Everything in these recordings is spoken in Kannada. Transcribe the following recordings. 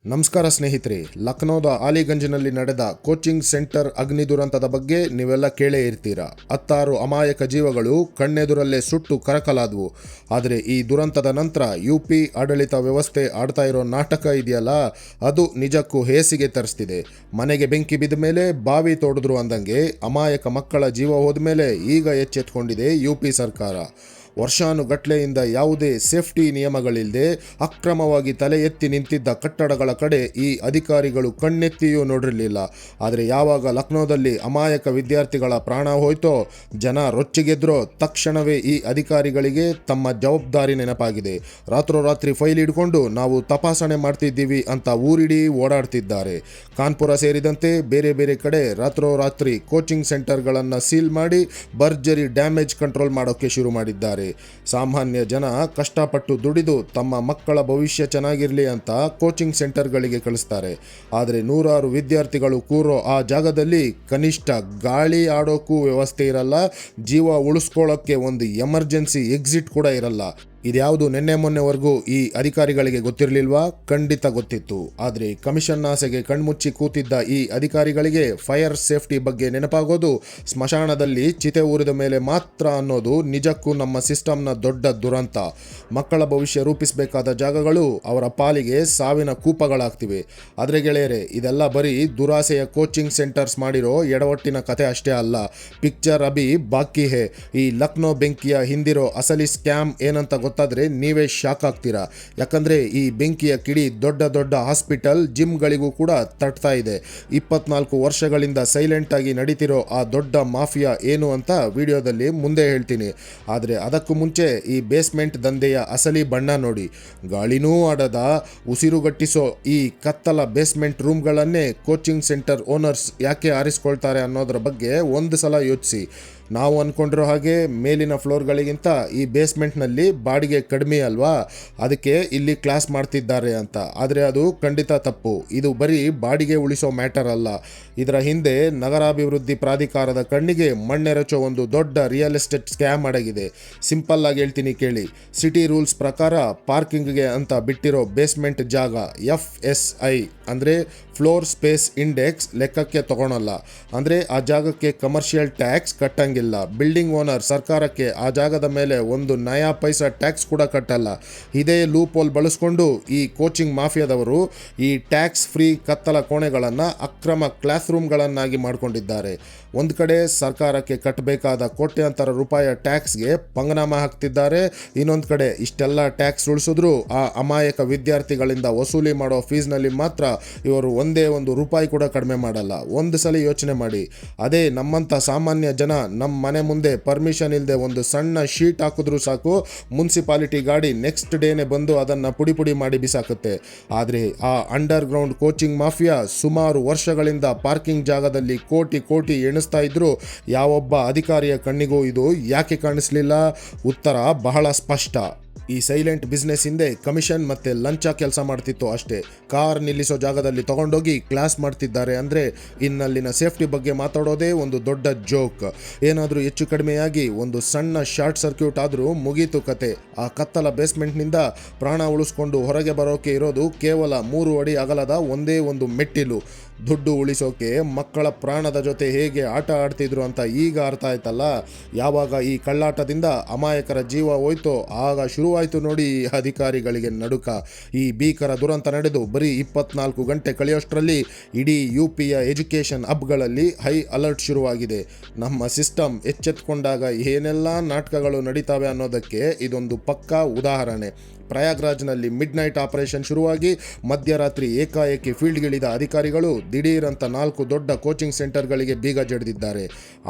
ನಮಸ್ಕಾರ ಸ್ನೇಹಿತರೆ, ಲಕ್ನೋದ ಆಲಿಗಂಜ್ನಲ್ಲಿ ನಡೆದ ಕೋಚಿಂಗ್ ಸೆಂಟರ್ ಅಗ್ನಿ ದುರಂತದ ಬಗ್ಗೆ ನೀವೆಲ್ಲ ಕೇಳೇ ಇರ್ತೀರಾ. 16 ಅಮಾಯಕ ಜೀವಗಳು ಕಣ್ಣೆದುರಲ್ಲೇ ಸುಟ್ಟು ಕರಕಲಾದವು. ಆದರೆ ಈ ದುರಂತದ ನಂತರ ಯುಪಿ ಆಡಳಿತ ವ್ಯವಸ್ಥೆ ಆಡ್ತಾ ಇರೋ ನಾಟಕ ಇದೆಯಲ್ಲ, ಅದು ನಿಜಕ್ಕೂ ಹೇಸಿಗೆ ತರಿಸ್ತಿದೆ. ಮನೆಗೆ ಬೆಂಕಿ ಬಿದ್ದ ಮೇಲೆ ಬಾವಿ ತೋಡಿದ್ರು ಅಂದಂಗೆ ಅಮಾಯಕ ಮಕ್ಕಳ ಜೀವ ಹೋದ ಮೇಲೆ ಈಗ ಎಚ್ಚೆತ್ಕೊಂಡಿದೆ ಯುಪಿ ಸರ್ಕಾರ. ವರ್ಷಾನುಗಟ್ಲೆಯಿಂದ ಯಾವುದೇ ಸೇಫ್ಟಿ ನಿಯಮಗಳಿಲ್ಲದೆ ಅಕ್ರಮವಾಗಿ ತಲೆ ಎತ್ತಿ ನಿಂತಿದ್ದ ಕಟ್ಟಡಗಳ ಕಡೆ ಈ ಅಧಿಕಾರಿಗಳು ಕಣ್ಣೆತ್ತಿಯೂ ನೋಡಿರಲಿಲ್ಲ. ಆದರೆ ಯಾವಾಗ ಲಕ್ನೋದಲ್ಲಿ ಅಮಾಯಕ ವಿದ್ಯಾರ್ಥಿಗಳ ಪ್ರಾಣ ಹೋಯ್ತೋ, ಜನ ರೊಚ್ಚಿಗೆದ್ರೋ, ತಕ್ಷಣವೇ ಈ ಅಧಿಕಾರಿಗಳಿಗೆ ತಮ್ಮ ಜವಾಬ್ದಾರಿ ನೆನಪಾಗಿದೆ. ರಾತ್ರೋರಾತ್ರಿ ಫೈಲ್ ಹಿಡ್ಕೊಂಡು ನಾವು ತಪಾಸಣೆ ಮಾಡ್ತಿದ್ದೀವಿ ಅಂತ ಊರಿಡೀ ಓಡಾಡ್ತಿದ್ದಾರೆ. ಕಾನ್ಪುರ ಸೇರಿದಂತೆ ಬೇರೆ ಬೇರೆ ಕಡೆ ರಾತ್ರೋರಾತ್ರಿ ಕೋಚಿಂಗ್ ಸೆಂಟರ್ಗಳನ್ನು ಸೀಲ್ ಮಾಡಿ ಭರ್ಜರಿ ಡ್ಯಾಮೇಜ್ ಕಂಟ್ರೋಲ್ ಮಾಡೋಕ್ಕೆ ಶುರು ಮಾಡಿದ್ದಾರೆ. ಸಾಮಾನ್ಯ ಜನ ಕಷ್ಟಪಟ್ಟು ದುಡಿದು ತಮ್ಮ ಮಕ್ಕಳ ಭವಿಷ್ಯ ಚೆನ್ನಾಗಿರಲಿ ಅಂತ ಕೋಚಿಂಗ್ ಸೆಂಟರ್ಗಳಿಗೆ ಕಳಿಸ್ತಾರೆ. ಆದರೆ ನೂರಾರು ವಿದ್ಯಾರ್ಥಿಗಳು ಕೂರೋ ಆ ಜಾಗದಲ್ಲಿ ಕನಿಷ್ಠ ಗಾಳಿ ಆಡೋಕ್ಕೂ ವ್ಯವಸ್ಥೆ ಇರಲ್ಲ. ಜೀವ ಉಳಿಸ್ಕೊಳ್ಳೋಕ್ಕೆ ಒಂದು ಎಮರ್ಜೆನ್ಸಿ ಎಕ್ಸಿಟ್ ಕೂಡ ಇರಲ್ಲ. ಇದ್ಯಾವುದು ನಿನ್ನೆ ಮೊನ್ನೆವರೆಗೂ ಈ ಅಧಿಕಾರಿಗಳಿಗೆ ಗೊತ್ತಿರಲಿಲ್ವಾ? ಖಂಡಿತ ಗೊತ್ತಿತ್ತು. ಆದರೆ ಕಮಿಷನ್ ಆಸೆಗೆ ಕಣ್ಮುಚ್ಚಿ ಕೂತಿದ್ದ ಈ ಅಧಿಕಾರಿಗಳಿಗೆ ಫೈರ್ ಸೇಫ್ಟಿ ಬಗ್ಗೆ ನೆನಪಾಗೋದು ಸ್ಮಶಾನದಲ್ಲಿ ಚಿತೆ ಊರಿದ ಮೇಲೆ ಮಾತ್ರ ಅನ್ನೋದು ನಿಜಕ್ಕೂ ನಮ್ಮ ಸಿಸ್ಟಮ್ನ ದೊಡ್ಡ ದುರಂತ. ಮಕ್ಕಳ ಭವಿಷ್ಯ ರೂಪಿಸಬೇಕಾದ ಜಾಗಗಳು ಅವರ ಪಾಲಿಗೆ ಸಾವಿನ ಕೂಪಗಳಾಗ್ತಿವೆ. ಆದರೆ ಗೆಳೆಯರೆ, ಇದೆಲ್ಲ ಬರೀ ದುರಾಸೆಯ ಕೋಚಿಂಗ್ ಸೆಂಟರ್ಸ್ ಮಾಡಿರೋ ಎಡವಟ್ಟಿನ ಕತೆ ಅಷ್ಟೇ ಅಲ್ಲ. ಪಿಕ್ಚರ್ ಅಭಿ ಬಾಕಿ ಹೇ. ಈ ಲಕ್ನೋ ಬೆಂಕಿಯ ಹಿಂದಿರೋ ಅಸಲಿ ಸ್ಕ್ಯಾಮ್ ಏನಂತ ಗೊತ್ತಾದರೆ ನೀವೇ ಶಾಕ್ ಆಗ್ತೀರಾ. ಯಾಕಂದರೆ ಈ ಬೆಂಕಿಯ ಕಿಡಿ ದೊಡ್ಡ ದೊಡ್ಡ ಹಾಸ್ಪಿಟಲ್, ಜಿಮ್ಗಳಿಗೂ ಕೂಡ ತಟ್ತಾ ಇದೆ. 24 ವರ್ಷಗಳಿಂದ ಸೈಲೆಂಟ್ ಆಗಿ ನಡೀತಿರೋ ಆ ದೊಡ್ಡ ಮಾಫಿಯಾ ಏನು ಅಂತ ವಿಡಿಯೋದಲ್ಲಿ ಮುಂದೆ ಹೇಳ್ತೀನಿ. ಆದರೆ ಅದಕ್ಕೂ ಮುಂಚೆ ಈ ಬೇಸ್ಮೆಂಟ್ ದಂಧೆಯ ಅಸಲಿ ಬಣ್ಣ ನೋಡಿ. ಗಾಳಿನೂ ಆಡದ ಉಸಿರುಗಟ್ಟಿಸೋ ಈ ಕತ್ತಲ ಬೇಸ್ಮೆಂಟ್ ರೂಮ್ಗಳನ್ನೇ ಕೋಚಿಂಗ್ ಸೆಂಟರ್ ಓನರ್ಸ್ ಯಾಕೆ ಆರಿಸ್ಕೊಳ್ತಾರೆ ಅನ್ನೋದ್ರ ಬಗ್ಗೆ ಒಂದು ಸಲ ಯೋಚಿಸಿ. ನಾವು ಅಂದ್ಕೊಂಡಿರೋ ಹಾಗೆ ಮೇಲಿನ ಫ್ಲೋರ್ಗಳಿಗಿಂತ ಈ ಬೇಸ್ಮೆಂಟ್ನಲ್ಲಿ ಬಾಡಿಗೆ ಕಡಿಮೆ ಅಲ್ವಾ, ಅದಕ್ಕೆ ಇಲ್ಲಿ ಕ್ಲಾಸ್ ಮಾಡ್ತಿದ್ದಾರೆ ಅಂತ. ಆದರೆ ಅದು ಖಂಡಿತ ತಪ್ಪು. ಇದು ಬರೀ ಬಾಡಿಗೆ ಉಳಿಸೋ ಮ್ಯಾಟರ್ ಅಲ್ಲ. ಇದರ ಹಿಂದೆ ನಗರಾಭಿವೃದ್ಧಿ ಪ್ರಾಧಿಕಾರದ ಕಣ್ಣಿಗೆ ಮಣ್ಣೆರಚೋ ಒಂದು ದೊಡ್ಡ ರಿಯಲ್ ಎಸ್ಟೇಟ್ ಸ್ಕ್ಯಾಮ್ ಅಡಗಿದೆ. ಸಿಂಪಲ್ ಆಗಿ ಹೇಳ್ತೀನಿ ಕೇಳಿ. ಸಿಟಿ ರೂಲ್ಸ್ ಪ್ರಕಾರ ಪಾರ್ಕಿಂಗ್ಗೆ ಅಂತ ಬಿಟ್ಟಿರೋ ಬೇಸ್ಮೆಂಟ್ ಜಾಗ FSI ಅಂದರೆ ಫ್ಲೋರ್ ಸ್ಪೇಸ್ ಇಂಡೆಕ್ಸ್ ಲೆಕ್ಕಕ್ಕೆ ತಗೊಳಲ್ಲ. ಅಂದರೆ ಆ ಜಾಗಕ್ಕೆ ಕಮರ್ಷಿಯಲ್ ಟ್ಯಾಕ್ಸ್ ಕಟ್ಟಂಗಿಲ್ಲ. ಬಿಲ್ಡಿಂಗ್ ಓನರ್ ಸರ್ಕಾರಕ್ಕೆ ಆ ಜಾಗದ ಮೇಲೆ ಒಂದು ನಯಾ ಪೈಸಾ ಟ್ಯಾಕ್ಸ್ ಕೂಡ ಕಟ್ಟಲ್ಲ. ಇದೇ ಲೂಪ್ ಹೋಲ್ ಬಳಸ್ಕೊಂಡು ಈ ಕೋಚಿಂಗ್ ಮಾಫಿಯಾದವರು ಈ ಟ್ಯಾಕ್ಸ್ ಫ್ರೀ ಕತ್ತಲ ಕೋಣೆಗಳನ್ನು ಅಕ್ರಮ ಕ್ಲಾಸ್ ರೂಮ್ಗಳನ್ನಾಗಿ ಮಾಡಿಕೊಂಡಿದ್ದಾರೆ. ಒಂದು ಕಡೆ ಸರ್ಕಾರಕ್ಕೆ ಕಟ್ಟಬೇಕಾದ ಕೋಟ್ಯಾಂತರ ರೂಪಾಯಿ ಟ್ಯಾಕ್ಸ್ಗೆ ಪಂಗನಾಮ ಹಾಕ್ತಿದ್ದಾರೆ. ಇನ್ನೊಂದು ಕಡೆ ಇಷ್ಟೆಲ್ಲ ಟ್ಯಾಕ್ಸ್ ಉಳಿಸಿದ್ರು ಆ ಅಮಾಯಕ ವಿದ್ಯಾರ್ಥಿಗಳಿಂದ ವಸೂಲಿ ಮಾಡೋ ಫೀಸ್ನಲ್ಲಿ ಮಾತ್ರ ಇವರು ಒಂದೇ ಒಂದು ರೂಪಾಯಿ ಕೂಡ ಕಡಿಮೆ ಮಾಡಲ್ಲ. ಒಂದು ಸಲ ಯೋಚನೆ ಮಾಡಿ. ಅದೇ ನಮ್ಮಂಥ ಸಾಮಾನ್ಯ ಜನ ನಮ್ಮ ಮನೆ ಮುಂದೆ ಪರ್ಮಿಷನ್ ಇಲ್ಲದೆ ಒಂದು ಸಣ್ಣ ಶೀಟ್ ಹಾಕಿದ್ರೂ ಸಾಕು, ಮುನ್ಸಿಪಾಲಿಟಿ ಗಾಡಿ ನೆಕ್ಸ್ಟ್ ಡೇನೆ ಬಂದು ಅದನ್ನು ಪುಡಿ ಪುಡಿ ಮಾಡಿ ಬಿಸಾಕುತ್ತೆ. ಆದರೆ ಆ ಅಂಡರ್ ಗ್ರೌಂಡ್ ಕೋಚಿಂಗ್ ಮಾಫಿಯಾ ಸುಮಾರು ವರ್ಷಗಳಿಂದ ಪಾರ್ಕಿಂಗ್ ಜಾಗದಲ್ಲಿ ಕೋಟಿ ಕೋಟಿ ಎಣಿಸ್ತಾ ಇದ್ರು. ಯಾವೊಬ್ಬ ಅಧಿಕಾರಿಯ ಕಣ್ಣಿಗೂ ಇದು ಯಾಕೆ ಕಾಣಿಸ್ಲಿಲ್ಲ? ಉತ್ತರ ಬಹಳ ಸ್ಪಷ್ಟ. ಈ ಸೈಲೆಂಟ್ ಬಿಸ್ನೆಸ್ ಹಿಂದೆ ಕಮಿಷನ್ ಮತ್ತು ಲಂಚ ಕೆಲಸ ಮಾಡ್ತಿತ್ತು ಅಷ್ಟೇ. ಕಾರ್ ನಿಲ್ಲಿಸೋ ಜಾಗದಲ್ಲಿ ತಗೊಂಡೋಗಿ ಕ್ಲಾಸ್ ಮಾಡ್ತಿದ್ದಾರೆ ಅಂದರೆ ಇನ್ನಲ್ಲಿನ ಸೇಫ್ಟಿ ಬಗ್ಗೆ ಮಾತಾಡೋದೇ ಒಂದು ದೊಡ್ಡ ಜೋಕ್. ಏನಾದರೂ ಹೆಚ್ಚು ಕಡಿಮೆಯಾಗಿ ಒಂದು ಸಣ್ಣ ಶಾರ್ಟ್ ಸರ್ಕ್ಯೂಟ್ ಆದರೂ ಮುಗೀತು ಕತೆ. ಆ ಕತ್ತಲ ಬೇಸ್ಮೆಂಟ್ನಿಂದ ಪ್ರಾಣ ಉಳಿಸ್ಕೊಂಡು ಹೊರಗೆ ಬರೋಕೆ ಇರೋದು ಕೇವಲ 3 ಅಡಿ ಅಗಲದ ಒಂದೇ ಒಂದು ಮೆಟ್ಟಿಲು. ದುಡ್ಡು ಉಳಿಸೋಕೆ ಮಕ್ಕಳ ಪ್ರಾಣದ ಜೊತೆ ಹೇಗೆ ಆಟ ಆಡ್ತಿದ್ರು ಅಂತ ಈಗ ಅರ್ಥ ಆಯ್ತಲ್ಲ. ಯಾವಾಗ ಈ ಕಳ್ಳಾಟದಿಂದ ಅಮಾಯಕರ ಜೀವ ಹೋಯ್ತೋ ಆಗ ಶುರುವಾಯಿತು ನೋಡಿ ಈ ಅಧಿಕಾರಿಗಳಿಗೆ ನಡುಕ. ಈ ಭೀಕರ ದುರಂತ ನಡೆದು ಬರೀ 24 ಗಂಟೆ ಕಳೆಯೋಷ್ಟರಲ್ಲಿ ಇಡೀ ಯುಪಿಯ ಎಜುಕೇಷನ್ ಹಬ್ಗಳಲ್ಲಿ ಹೈ ಅಲರ್ಟ್ ಶುರುವಾಗಿದೆ. ನಮ್ಮ ಸಿಸ್ಟಮ್ ಎಚ್ಚೆತ್ಕೊಂಡಾಗ ಏನೆಲ್ಲ ನಾಟಕಗಳು ನಡೀತಾವೆ ಅನ್ನೋದಕ್ಕೆ ಇದೊಂದು ಪಕ್ಕಾ ಉದಾಹರಣೆ. ಪ್ರಯಾಗ್ರಾಜ್ನಲ್ಲಿ ಮಿಡ್ ನೈಟ್ ಆಪರೇಷನ್ ಶುರುವಾಗಿ ಮಧ್ಯರಾತ್ರಿ ಏಕಾಏಕಿ ಫೀಲ್ಡ್ಗಿಳಿದ ಅಧಿಕಾರಿಗಳು ದಿಢೀರ್ ಅಂತ 4 ದೊಡ್ಡ ಕೋಚಿಂಗ್ ಸೆಂಟರ್ಗಳಿಗೆ ಬೀಗ ಜಡಿದಿದ್ದಾರೆ.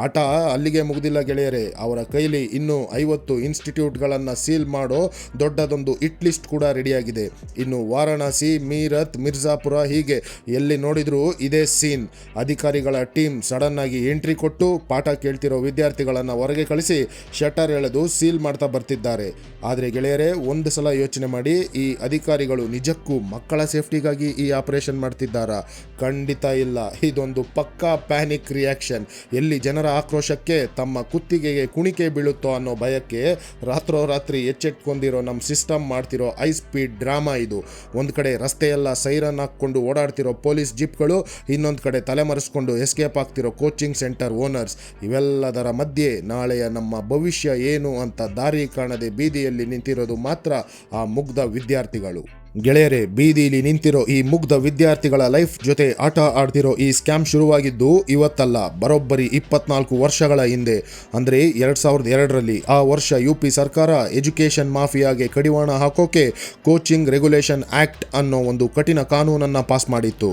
ಆಟ ಅಲ್ಲಿಗೆ ಮುಗಿದಿಲ್ಲ ಗೆಳೆಯರೆ. ಅವರ ಕೈಲಿ ಇನ್ನೂ 50 ಇನ್ಸ್ಟಿಟ್ಯೂಟ್ಗಳನ್ನು ಸೀಲ್ ಮಾಡೋ ದೊಡ್ಡದೊಂದು ಹಿಟ್ ಲಿಸ್ಟ್ ಕೂಡ ರೆಡಿಯಾಗಿದೆ. ಇನ್ನು ವಾರಣಾಸಿ, ಮೀರತ್, ಮಿರ್ಜಾಪುರ ಹೀಗೆ ಎಲ್ಲಿ ನೋಡಿದ್ರೂ ಇದೇ ಸೀನ್. ಅಧಿಕಾರಿಗಳ ಟೀಮ್ ಸಡನ್ ಆಗಿ ಎಂಟ್ರಿ ಕೊಟ್ಟು ಪಾಠ ಕೇಳ್ತಿರೋ ವಿದ್ಯಾರ್ಥಿಗಳನ್ನು ಹೊರಗೆ ಕಳಿಸಿ ಶಟರ್ ಎಳೆದು ಸೀಲ್ ಮಾಡ್ತಾ ಬರ್ತಿದ್ದಾರೆ. ಆದರೆ ಗೆಳೆಯರೆ, ಒಂದು ಸಲ ಯೋಚನೆ ಮಾಡಿ, ಈ ಅಧಿಕಾರಿಗಳು ನಿಜಕ್ಕೂ ಮಕ್ಕಳ ಸೇಫ್ಟಿಗಾಗಿ ಈ ಆಪರೇಷನ್ ಮಾಡ್ತಿದ್ದಾರಾ? ಖಂಡಿತ ಇಲ್ಲ. ಇದೊಂದು ಪಕ್ಕಾ ಪ್ಯಾನಿಕ್ ರಿಯಾಕ್ಷನ್. ಎಲ್ಲಿ ಜನರ ಆಕ್ರೋಶಕ್ಕೆ ತಮ್ಮ ಕುತ್ತಿಗೆಗೆ ಕುಣಿಕೆ ಬೀಳುತ್ತೋ ಅನ್ನೋ ಭಯಕ್ಕೆ ರಾತ್ರೋರಾತ್ರಿ ಎಚ್ಚೆಟ್ಕೊಂಡು ಬಂದಿರೋ ನಮ್ಮ ಸಿಸ್ಟಮ್ ಮಾಡ್ತಿರೋ ಹೈ ಸ್ಪೀಡ್ ಡ್ರಾಮಾ ಇದು. ಒಂದು ಕಡೆ ರಸ್ತೆಯೆಲ್ಲ ಸೈರನ್ ಹಾಕ್ಕೊಂಡು ಓಡಾಡ್ತಿರೋ ಪೊಲೀಸ್ ಜೀಪ್ಗಳು, ಇನ್ನೊಂದು ಕಡೆ ತಲೆಮರೆಸ್ಕೊಂಡು ಎಸ್ಕೇಪ್ ಆಗ್ತಿರೋ ಕೋಚಿಂಗ್ ಸೆಂಟರ್ ಓನರ್ಸ್. ಇವೆಲ್ಲದರ ಮಧ್ಯೆ ನಾಳೆಯ ನಮ್ಮ ಭವಿಷ್ಯ ಏನು ಅಂತ ದಾರಿ ಕಾಣದೆ ಬೀದಿಯಲ್ಲಿ ನಿಂತಿರೋದು ಮಾತ್ರ ಆ ಮುಗ್ಧ ವಿದ್ಯಾರ್ಥಿಗಳು. ಗೆಳೆಯರೇ, ಬೀದಿಲಿ ನಿಂತಿರೋ ಈ ಮುಗ್ಧ ವಿದ್ಯಾರ್ಥಿಗಳ ಲೈಫ್ ಜೊತೆ ಆಟ ಆಡ್ತಿರೋ ಈ ಸ್ಕ್ಯಾಮ್ ಶುರುವಾಗಿದ್ದು ಇವತ್ತಲ್ಲ, ಬರೋಬ್ಬರಿ 24 ವರ್ಷಗಳ ಹಿಂದೆ. ಅಂದರೆ 2002ರಲ್ಲಿ. ಆ ವರ್ಷ UP ಸರ್ಕಾರ ಎಜುಕೇಷನ್ ಮಾಫಿಯಾಗೆ ಕಡಿವಾಣ ಹಾಕೋಕೆ ಕೋಚಿಂಗ್ ರೆಗ್ಯುಲೇಷನ್ ಆಕ್ಟ್ ಅನ್ನೋ ಒಂದು ಕಠಿಣ ಕಾನೂನನ್ನು ಪಾಸ್ ಮಾಡಿತ್ತು.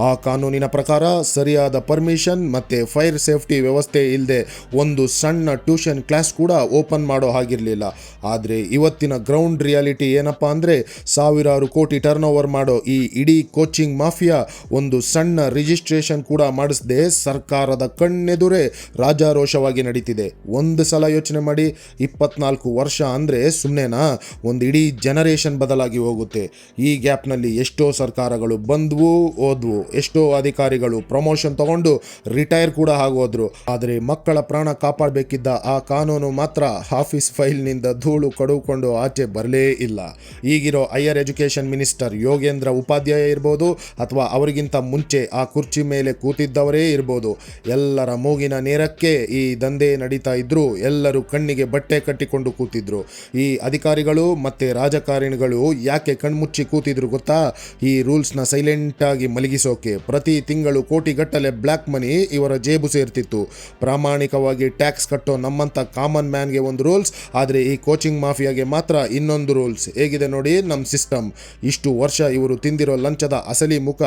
ಆ ಕಾನೂನಿನ ಪ್ರಕಾರ ಸರಿಯಾದ ಪರ್ಮಿಷನ್ ಮತ್ತು ಫೈರ್ ಸೇಫ್ಟಿ ವ್ಯವಸ್ಥೆ ಇಲ್ಲದೆ ಒಂದು ಸಣ್ಣ ಟ್ಯೂಷನ್ ಕ್ಲಾಸ್ ಕೂಡ ಓಪನ್ ಮಾಡೋ ಹಾಗಿರಲಿಲ್ಲ. ಆದರೆ ಇವತ್ತಿನ ಗ್ರೌಂಡ್ ರಿಯಾಲಿಟಿ ಏನಪ್ಪ ಅಂದರೆ, ಸಾವಿರಾರು ಕೋಟಿ ಟರ್ನ್ ಓವರ್ ಮಾಡೋ ಈ ಇಡೀ ಕೋಚಿಂಗ್ ಮಾಫಿಯಾ ಒಂದು ಸಣ್ಣ ರಿಜಿಸ್ಟ್ರೇಷನ್ ಕೂಡ ಮಾಡಿಸದೆ ಸರ್ಕಾರದ ಕಣ್ಣೆದುರೇ ರಾಜಾರೋಷವಾಗಿ ನಡೀತಿದೆ. ಒಂದು ಸಲ ಯೋಚನೆ ಮಾಡಿ, 24 ವರ್ಷ ಅಂದರೆ ಸುಮ್ಮನೆನಾ? ಒಂದು ಇಡೀ ಜನರೇಷನ್ ಬದಲಾಗಿ ಹೋಗುತ್ತೆ. ಈ ಗ್ಯಾಪ್ನಲ್ಲಿ ಎಷ್ಟೋ ಸರ್ಕಾರಗಳು ಬಂದ್ವು ಹೋದ್ವು, ಎಷ್ಟೋ ಅಧಿಕಾರಿಗಳು ಪ್ರಮೋಷನ್ ತಗೊಂಡು ರಿಟೈರ್ ಕೂಡ ಆಗೋದ್ರು. ಆದರೆ ಮಕ್ಕಳ ಪ್ರಾಣ ಕಾಪಾಡಬೇಕಿದ್ದ ಆ ಕಾನೂನು ಮಾತ್ರ ಆಫೀಸ್ ಫೈಲ್ನಿಂದ ಧೂಳು ಕಡುಕೊಂಡು ಆಚೆ ಬರಲೇ ಇಲ್ಲ. ಈಗಿರೋ higher education minister Yogendra Upadhyaya ಇರ್ಬೋದು, ಅಥವಾ ಅವರಿಗಿಂತ ಮುಂಚೆ ಆ ಕುರ್ಚಿ ಮೇಲೆ ಕೂತಿದ್ದವರೇ ಇರ್ಬೋದು, ಎಲ್ಲರ ಮೂಗಿನ ನೇರಕ್ಕೆ ಈ ದಂಧೆ ನಡೀತಾ ಇದ್ರು. ಎಲ್ಲರೂ ಕಣ್ಣಿಗೆ ಬಟ್ಟೆ ಕಟ್ಟಿಕೊಂಡು ಕೂತಿದ್ರು. ಈ ಅಧಿಕಾರಿಗಳು ಮತ್ತು ರಾಜಕಾರಣಿಗಳು ಯಾಕೆ ಕಣ್ಮುಚ್ಚಿ ಕೂತಿದ್ರು ಗೊತ್ತಾ? ಈ ರೂಲ್ಸ್ನ ಸೈಲೆಂಟಾಗಿ ಮಲಗಿಸೋಕೆ. ಪ್ರತಿ ತಿಂಗಳು ಕೋಟಿಗಟ್ಟಲೆ ಬ್ಲ್ಯಾಕ್ ಮನಿ ಇವರ ಜೇಬು ಸೇರ್ತಿತ್ತು. ಪ್ರಾಮಾಣಿಕವಾಗಿ ಟ್ಯಾಕ್ಸ್ ಕಟ್ಟೋ ನಮ್ಮಂಥ ಕಾಮನ್ ಮ್ಯಾನ್ಗೆ ಒಂದು ರೂಲ್ಸ್, ಆದರೆ ಈ ಕೋಚಿಂಗ್ ಮಾಫಿಯಾಗೆ ಮಾತ್ರ ಇನ್ನೊಂದು ರೂಲ್ಸ್. ಹೇಗಿದೆ ನೋಡಿ ನಮ್ಮ ಸಿಸ್ಟಮ್. ಇಷ್ಟು ವರ್ಷ ಇವರು ತಿಂದಿರೋ ಲಂಚದ ಅಸಲಿ ಮುಖ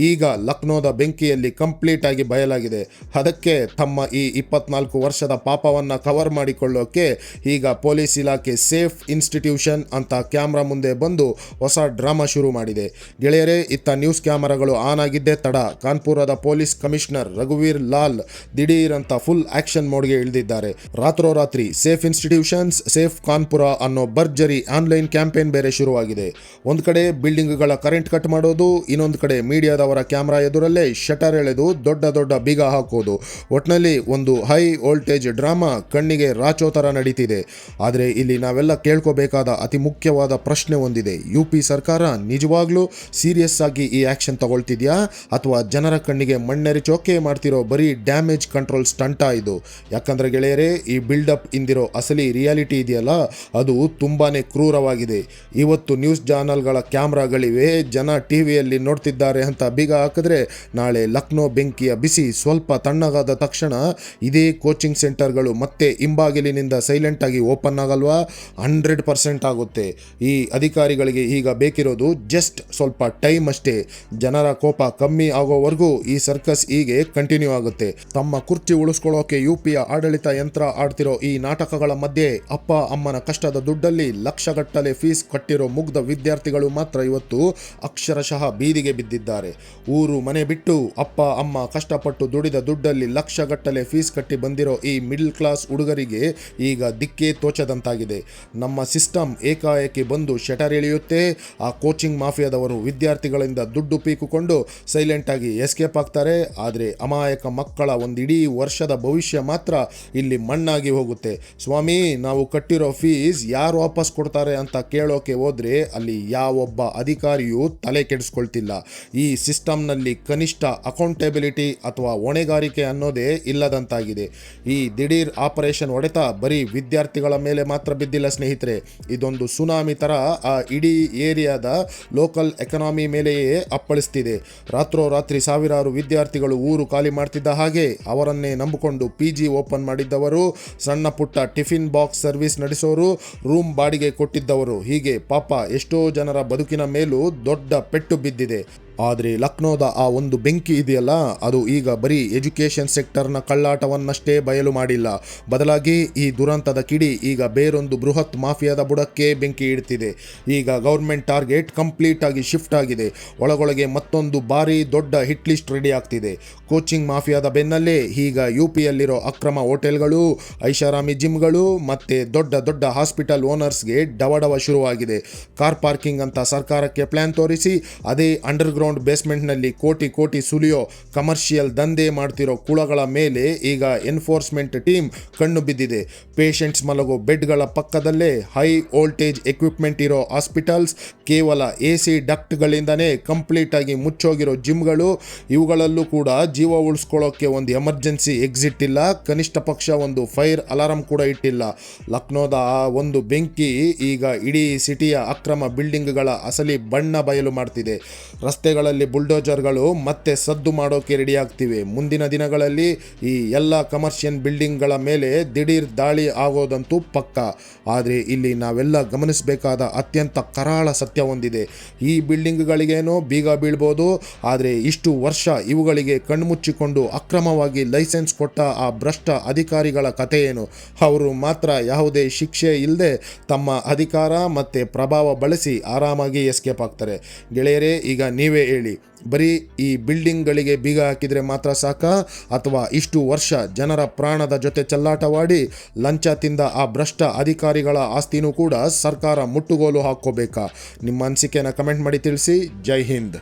ಈಗ ಲಕ್ನೋದ ಬೆಂಕಿಯಲ್ಲಿ ಕಂಪ್ಲೀಟ್ ಆಗಿ ಬಯಲಾಗಿದೆ. ಅದಕ್ಕೆ ತಮ್ಮ ಈ 24 ವರ್ಷದ ಪಾಪವನ್ನು ಕವರ್ ಮಾಡಿಕೊಳ್ಳೋಕೆ ಈಗ ಪೊಲೀಸ್ ಇಲಾಖೆ ಸೇಫ್ ಇನ್ಸ್ಟಿಟ್ಯೂಷನ್ ಅಂತ ಕ್ಯಾಮ್ರಾ ಮುಂದೆ ಬಂದು ಹೊಸ ಡ್ರಾಮಾ ಶುರು ಮಾಡಿದೆ. ಗೆಳೆಯರೇ, ಇತ್ತ ನ್ಯೂಸ್ ಕ್ಯಾಮರಾಗಳು ಆನ್ ಆಗಿದ್ದೇ ತಡ ಕಾನ್ಪುರದ ಪೊಲೀಸ್ ಕಮಿಷನರ್ ರಘುವೀರ್ ಲಾಲ್ ದಿಢೀರ್ ಅಂತ ಫುಲ್ ಆಕ್ಷನ್ ಮೋಡ್ಗೆ ಇಳಿದಿದ್ದಾರೆ. ರಾತ್ರೋರಾತ್ರಿ ಸೇಫ್ ಇನ್ಸ್ಟಿಟ್ಯೂಷನ್ಸ್ ಸೇಫ್ ಕಾನ್ಪುರ ಅನ್ನೋ ಭರ್ಜರಿ ಆನ್ಲೈನ್ ಕ್ಯಾಂಪೇನ್ ಬೇರೆ ಶುರುವಾಗಿದೆ. ಒಂದು ಕಡೆ ಬಿಲ್ಡಿಂಗ್ಗಳ ಕರೆಂಟ್ ಕಟ್ ಮಾಡೋದು, ಇನ್ನೊಂದು ಕಡೆ ಮೀಡಿಯಾದವರ ಕ್ಯಾಮ್ರಾ ಎದುರಲ್ಲೇ ಶಟರ್ ಎಳೆದು ದೊಡ್ಡ ದೊಡ್ಡ ಬೀಗ ಹಾಕೋದು. ಒಟ್ಟಿನಲ್ಲಿ ಒಂದು ಹೈ ವೋಲ್ಟೇಜ್ ಡ್ರಾಮಾ ಕಣ್ಣಿಗೆ ರಾಚೋ ಥರ ನಡೀತಿದೆ. ಆದರೆ ಇಲ್ಲಿ ನಾವೆಲ್ಲ ಕೇಳ್ಕೋಬೇಕಾದ ಅತಿ ಮುಖ್ಯವಾದ ಪ್ರಶ್ನೆ ಒಂದಿದೆ. UP ಸರ್ಕಾರ ನಿಜವಾಗ್ಲೂ ಸೀರಿಯಸ್ ಆಗಿ ಈ ಆ್ಯಕ್ಷನ್ ತಗೊಳ್ತಿದ್ಯಾ, ಅಥವಾ ಜನರ ಕಣ್ಣಿಗೆ ಮಣ್ಣೆರಚೋಕೆ ಮಾಡ್ತಿರೋ ಬರೀ ಡ್ಯಾಮೇಜ್ ಕಂಟ್ರೋಲ್ ಸ್ಟಂಟಾ ಇದು? ಯಾಕಂದರೆ ಗೆಳೆಯರೇ, ಈ ಬಿಲ್ಡಪ್ ಇಂದಿರೋ ಅಸಲಿ ರಿಯಾಲಿಟಿ ಇದೆಯಲ್ಲ, ಅದು ತುಂಬಾ ಕ್ರೂರವಾಗಿದೆ. ಇವತ್ತು ನ್ಯೂಸ್ ಚಾನಲ್ಗಳ ಕ್ಯಾಮ್ರಾಗಳಿವೆ, ಜನ ಟಿವಿಯಲ್ಲಿ ನೋಡ್ತಿದ್ದಾರೆ ಅಂತ ಬೀಗ ಹಾಕಿದ್ರೆ, ನಾಳೆ ಲಕ್ನೋ ಬೆಂಕಿಯ ಬಿಸಿ ಸ್ವಲ್ಪ ತಣ್ಣಗಾದ ತಕ್ಷಣ ಇದೇ ಕೋಚಿಂಗ್ ಸೆಂಟರ್ಗಳು ಮತ್ತೆ ಹಿಂಬಾಗಿಲಿನಿಂದ ಸೈಲೆಂಟಾಗಿ ಓಪನ್ ಆಗಲ್ವಾ? 100% ಆಗುತ್ತೆ. ಈ ಅಧಿಕಾರಿಗಳಿಗೆ ಈಗ ಬೇಕಿರೋದು ಜಸ್ಟ್ ಸ್ವಲ್ಪ ಟೈಮ್ ಅಷ್ಟೇ. ಜನರ ಕೋಪ ಕಮ್ಮಿ ಆಗೋವರೆಗೂ ಈ ಸರ್ಕಸ್ ಹೀಗೆ ಕಂಟಿನ್ಯೂ ಆಗುತ್ತೆ. ತಮ್ಮ ಕುರ್ಚಿ ಉಳಿಸ್ಕೊಳ್ಳೋಕೆ UPಯ ಆಡಳಿತ ಯಂತ್ರ ಆಡ್ತಿರೋ ಈ ನಾಟಕಗಳ ಮಧ್ಯೆ ಅಪ್ಪ ಅಮ್ಮನ ಕಷ್ಟದ ದುಡ್ಡಲ್ಲಿ ಲಕ್ಷಗಟ್ಟಲೆ ಫೀಸ್ ಕಟ್ಟಿರೋ ಮುಗ್ಧ ವಿದ್ಯಾರ್ಥಿಗಳು ಮಾತ್ರ ಇವತ್ತು ಅಕ್ಷರಶಃ ಬೀದಿಗೆ ಬಿದ್ದಿದ್ದಾರೆ. ಊರು ಮನೆ ಬಿಟ್ಟು ಅಪ್ಪ ಅಮ್ಮ ಕಷ್ಟಪಟ್ಟು ದುಡಿದ ದುಡ್ಡಲ್ಲಿ ಲಕ್ಷಗಟ್ಟಲೆ ಫೀಸ್ ಕಟ್ಟಿ ಬಂದಿರೋ ಈ ಮಿಡ್ಲ್ ಕ್ಲಾಸ್ ಹುಡುಗರಿಗೆ ಈಗ ದಿಕ್ಕೇ ತೋಚದಂತಾಗಿದೆ. ನಮ್ಮ ಸಿಸ್ಟಮ್ ಏಕಾಏಕಿ ಬಂದು ಶಟರ್ ಎಳೆಯುತ್ತೆ. ಆ ಕೋಚಿಂಗ್ ಮಾಫಿಯಾದವರು ವಿದ್ಯಾರ್ಥಿಗಳಿಂದ ದುಡ್ಡು ಪೀಕುಕೊಂಡು ಸೈಲೆಂಟಾಗಿ ಎಸ್ಕೇಪ್ ಆಗ್ತಾರೆ. ಆದರೆ ಅಮಾಯಕ ಮಕ್ಕಳ ಒಂದಿಡೀ ವರ್ಷದ ಭವಿಷ್ಯ ಮಾತ್ರ ಇಲ್ಲಿ ಮಣ್ಣಾಗಿ ಹೋಗುತ್ತೆ. ಸ್ವಾಮಿ, ನಾವು ಕಟ್ಟಿರೋ ಫೀಸ್ ಯಾರು ವಾಪಸ್ ಕೊಡ್ತಾರೆ ಅಂತ ಕೇಳೋಕೆ ಹೋದ್ರೆ ಅಲ್ಲಿ ಯಾವೊಬ್ಬ ಅಧಿಕಾರಿಯೂ ತಲೆ ಕೆಡಿಸ್ಕೊಳ್ತಿಲ್ಲ. ಈ ಸಿಸ್ಟಮ್ನಲ್ಲಿ ಕನಿಷ್ಠ ಅಕೌಂಟೆಬಿಲಿಟಿ ಅಥವಾ ಹೊಣೆಗಾರಿಕೆ ಅನ್ನೋದೇ ಇಲ್ಲದಂತಾಗಿದೆ. ಈ ದಿಢೀರ್ ಆಪರೇಷನ್ ಹೊಡೆತ ಬರೀ ವಿದ್ಯಾರ್ಥಿಗಳ ಮೇಲೆ ಮಾತ್ರ ಬಿದ್ದಿಲ್ಲ ಸ್ನೇಹಿತರೆ, ಇದೊಂದು ಸುನಾಮಿ ಥರ ಆ ಇಡೀ ಏರಿಯಾದ ಲೋಕಲ್ ಎಕನಾಮಿ ಮೇಲೆಯೇ ಅಪ್ಪಳಿಸ್ತಿದೆ. ರಾತ್ರೋರಾತ್ರಿ ಸಾವಿರಾರು ವಿದ್ಯಾರ್ಥಿಗಳು ಊರು ಖಾಲಿ ಮಾಡ್ತಿದ್ದ ಹಾಗೆ ಅವರನ್ನೇ ನಂಬಿಕೊಂಡು PG ಓಪನ್ ಮಾಡಿದ್ದವರು, ಸಣ್ಣ ಪುಟ್ಟ ಟಿಫಿನ್ ಬಾಕ್ಸ್ ಸರ್ವಿಸ್ ನಡೆಸೋರು, ರೂಮ್ ಬಾಡಿಗೆ ಕೊಟ್ಟಿದ್ದವರು, ಹೀಗೆ ಪಾಪ ಎಷ್ಟೋ ಜನರ ಬದುಕಿನ ಮೇಲೂ ದೊಡ್ಡ ಪೆಟ್ಟು ಬಿದ್ದಿದೆ. ಆದರೆ ಲಕ್ನೋದ ಆ ಒಂದು ಬೆಂಕಿ ಇದೆಯಲ್ಲ, ಅದು ಈಗ ಬರೀ ಎಜುಕೇಷನ್ ಸೆಕ್ಟರ್ನ ಕಳ್ಳಾಟವನ್ನಷ್ಟೇ ಬಯಲು ಮಾಡಿಲ್ಲ. ಬದಲಾಗಿ ಈ ದುರಂತದ ಕಿಡಿ ಈಗ ಬೇರೊಂದು ಬೃಹತ್ ಮಾಫಿಯಾದ ಬುಡಕ್ಕೆ ಬೆಂಕಿ ಇಡ್ತಿದೆ. ಈಗ ಗೌರ್ಮೆಂಟ್ ಟಾರ್ಗೆಟ್ ಕಂಪ್ಲೀಟ್ ಆಗಿ ಶಿಫ್ಟ್ ಆಗಿದೆ. ಒಳಗೊಳಗೆ ಮತ್ತೊಂದು ಭಾರಿ ದೊಡ್ಡ ಹಿಟ್ ಲಿಸ್ಟ್ ರೆಡಿ ಆಗ್ತಿದೆ. ಕೋಚಿಂಗ್ ಮಾಫಿಯಾದ ಬೆನ್ನಲ್ಲೇ ಈಗ UPಯಲ್ಲಿರೋ ಅಕ್ರಮ ಹೋಟೆಲ್ಗಳು, ಐಷಾರಾಮಿ ಜಿಮ್ಗಳು ಮತ್ತು ದೊಡ್ಡ ದೊಡ್ಡ ಹಾಸ್ಪಿಟಲ್ ಓನರ್ಸ್ಗೆ ಡವಡವ ಶುರುವಾಗಿದೆ. ಕಾರ್ ಪಾರ್ಕಿಂಗ್ ಅಂತ ಸರ್ಕಾರಕ್ಕೆ ಪ್ಲಾನ್ ತೋರಿಸಿ ಅದೇ ಅಂಡರ್ಗ್ರೌಂಡ್ ಅಂಡರ್ಗ್ರೌಂಡ್ ಬೇಸ್ಮೆಂಟ್ನಲ್ಲಿ ಕೋಟಿ ಕೋಟಿ ಸುಲಿಯೋ ಕಮರ್ಷಿಯಲ್ ದಂಧೆ ಮಾಡ್ತಿರೋ ಕುಳಗಳ ಮೇಲೆ ಈಗ ಎನ್ಫೋರ್ಸ್ಮೆಂಟ್ ಟೀಮ್ ಕಣ್ಣು ಬಿದ್ದಿದೆ. ಪೇಷಂಟ್ಸ್ ಮಲಗೋ ಬೆಡ್ಗಳ ಪಕ್ಕದಲ್ಲೇ ಹೈ ವೋಲ್ಟೇಜ್ ಎಕ್ವಿಪ್ಮೆಂಟ್ ಇರೋ ಹಾಸ್ಪಿಟಲ್ಸ್, ಕೇವಲ AC ಡಕ್ಟ್ಗಳಿಂದನೇ ಕಂಪ್ಲೀಟ್ ಆಗಿ ಮುಚ್ಚೋಗಿರೋ ಜಿಮ್ಗಳು, ಇವುಗಳಲ್ಲೂ ಕೂಡ ಜೀವ ಉಳಿಸ್ಕೊಳ್ಳೋಕ್ಕೆ ಒಂದು ಎಮರ್ಜೆನ್ಸಿ ಎಕ್ಸಿಟ್ ಇಲ್ಲ, ಕನಿಷ್ಠ ಪಕ್ಷ ಒಂದು ಫೈರ್ ಅಲಾರಂ ಕೂಡ ಇಟ್ಟಿಲ್ಲ. ಲಕ್ನೋದ ಆ ಒಂದು ಬೆಂಕಿ ಈಗ ಇಡೀ ಸಿಟಿಯ ಅಕ್ರಮ ಬಿಲ್ಡಿಂಗ್ಗಳ ಅಸಲಿ ಬಣ್ಣ ಬಯಲು ಮಾಡ್ತಿದೆ. ರಸ್ತೆಗಳಲ್ಲಿ ಬುಲ್ಡೋಜರ್ಗಳು ಮತ್ತೆ ಸದ್ದು ಮಾಡೋಕೆ ರೆಡಿಯಾಗ್ತಿವೆ. ಮುಂದಿನ ದಿನಗಳಲ್ಲಿ ಈ ಎಲ್ಲ ಕಮರ್ಷಿಯಲ್ ಬಿಲ್ಡಿಂಗ್ಗಳ ಮೇಲೆ ದಿಢೀರ್ ದಾಳಿ ಆಗೋದಂತೂ ಪಕ್ಕ. ಆದರೆ ಇಲ್ಲಿ ನಾವೆಲ್ಲ ಗಮನಿಸಬೇಕಾದ ಅತ್ಯಂತ ಕರಾಳ ಸತ್ಯ ಹೊಂದಿದೆ. ಈ ಬಿಲ್ಡಿಂಗ್ಗಳಿಗೇನೋ ಬೀಗ ಬೀಳ್ಬೋದು, ಆದರೆ ಇಷ್ಟು ವರ್ಷ ಇವುಗಳಿಗೆ ಕಣ್ಮುಚ್ಚಿಕೊಂಡು ಅಕ್ರಮವಾಗಿ ಲೈಸೆನ್ಸ್ ಕೊಟ್ಟ ಆ ಭ್ರಷ್ಟ ಅಧಿಕಾರಿಗಳ ಕಥೆ ಏನು? ಅವರು ಮಾತ್ರ ಯಾವುದೇ ಶಿಕ್ಷೆ ಇಲ್ಲದೆ ತಮ್ಮ ಅಧಿಕಾರ ಮತ್ತು ಪ್ರಭಾವ ಬಳಸಿ ಆರಾಮಾಗಿ ಎಸ್ಕೇಪ್ ಆಗ್ತಾರೆ. ಗೆಳೆಯರೇ, ಈಗ ನೀವೇ ಹೇಳಿ, ಬರೀ ಈ ಬಿಲ್ಡಿಂಗ್ಗಳಿಗೆ ಬೀಗ ಹಾಕಿದರೆ ಮಾತ್ರ ಸಾಕಾ, ಅಥವಾ ಇಷ್ಟು ವರ್ಷ ಜನರ ಪ್ರಾಣದ ಜೊತೆ ಚೆಲ್ಲಾಟವಾಡಿ ಲಂಚ ತಿಂದ ಆ ಭ್ರಷ್ಟ ಅಧಿಕಾರಿಗಳ ಆಸ್ತಿನೂ ಕೂಡ ಸರ್ಕಾರ ಮುಟ್ಟುಗೋಲು ಹಾಕ್ಕೋಬೇಕಾ? ನಿಮ್ಮ ಅನಿಸಿಕೆನ ಕಮೆಂಟ್ ಮಾಡಿ ತಿಳಿಸಿ. ಜೈ ಹಿಂದ್.